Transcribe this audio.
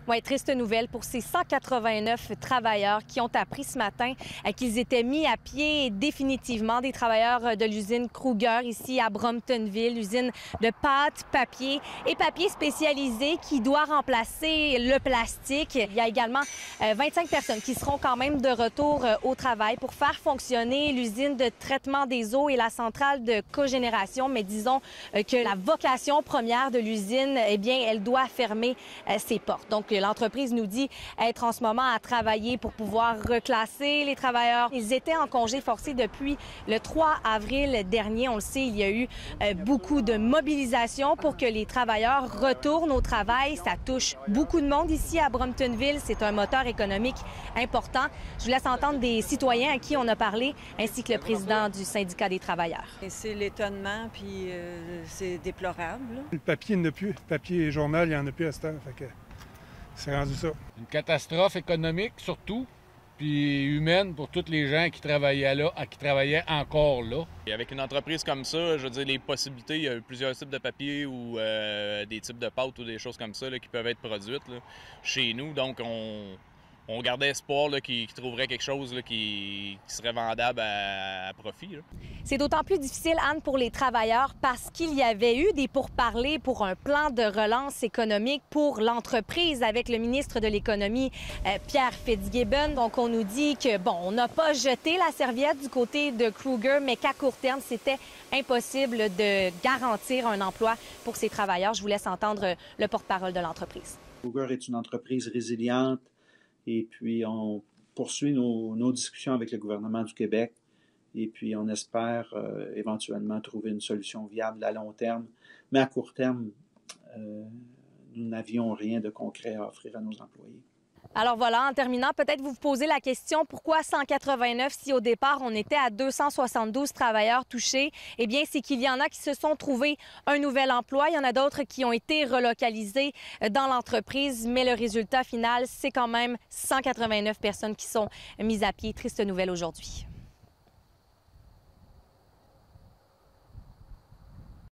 Oui, triste nouvelle pour ces 189 travailleurs qui ont appris ce matin qu'ils étaient mis à pied définitivement, des travailleurs de l'usine Kruger ici à Bromptonville, usine de pâte, papier et papier spécialisé qui doit remplacer le plastique. Il y a également 25 personnes qui seront quand même de retour au travail pour faire fonctionner l'usine de traitement des eaux et la centrale de cogénération. Mais disons que la vocation première de l'usine, eh bien, elle doit fermer ses portes. Donc, l'entreprise nous dit être en ce moment à travailler pour pouvoir reclasser les travailleurs. Ils étaient en congé forcé depuis le 3 avril dernier. On le sait, il y a eu beaucoup de mobilisation pour que les travailleurs retournent au travail. Ça touche beaucoup de monde ici à Bromptonville. C'est un moteur économique important. Je vous laisse entendre des citoyens à qui on a parlé, ainsi que le président du syndicat des travailleurs. C'est l'étonnement, puis c'est déplorable. Le papier, il n'y en a plus. Le papier journal, il n'y en a plus à cette heure. Fait que c'est rendu ça. Une catastrophe économique surtout, puis humaine pour tous les gens qui travaillaient là, qui travaillaient encore là. Et avec une entreprise comme ça, je veux dire, les possibilités, il y a plusieurs types de papier ou des types de pâtes ou des choses comme ça là, qui peuvent être produites là, chez nous. Donc, on gardait espoir qu'ils trouveraient quelque chose là, qui serait vendable à profit. C'est d'autant plus difficile, Anne, pour les travailleurs parce qu'il y avait eu des pourparlers pour un plan de relance économique pour l'entreprise avec le ministre de l'Économie, Pierre Fitzgibbon. Donc, on nous dit que, bon, on n'a pas jeté la serviette du côté de Kruger, mais qu'à court terme, c'était impossible de garantir un emploi pour ces travailleurs. Je vous laisse entendre le porte-parole de l'entreprise. Kruger est une entreprise résiliente. Et puis, on poursuit nos discussions avec le gouvernement du Québec. Et puis, on espère éventuellement trouver une solution viable à long terme. Mais à court terme, nous n'avions rien de concret à offrir à nos employés. Alors voilà, en terminant, peut-être vous posez la question, pourquoi 189 si au départ on était à 272 travailleurs touchés? Eh bien, c'est qu'il y en a qui se sont trouvés un nouvel emploi. Il y en a d'autres qui ont été relocalisés dans l'entreprise. Mais le résultat final, c'est quand même 189 personnes qui sont mises à pied. Triste nouvelle aujourd'hui.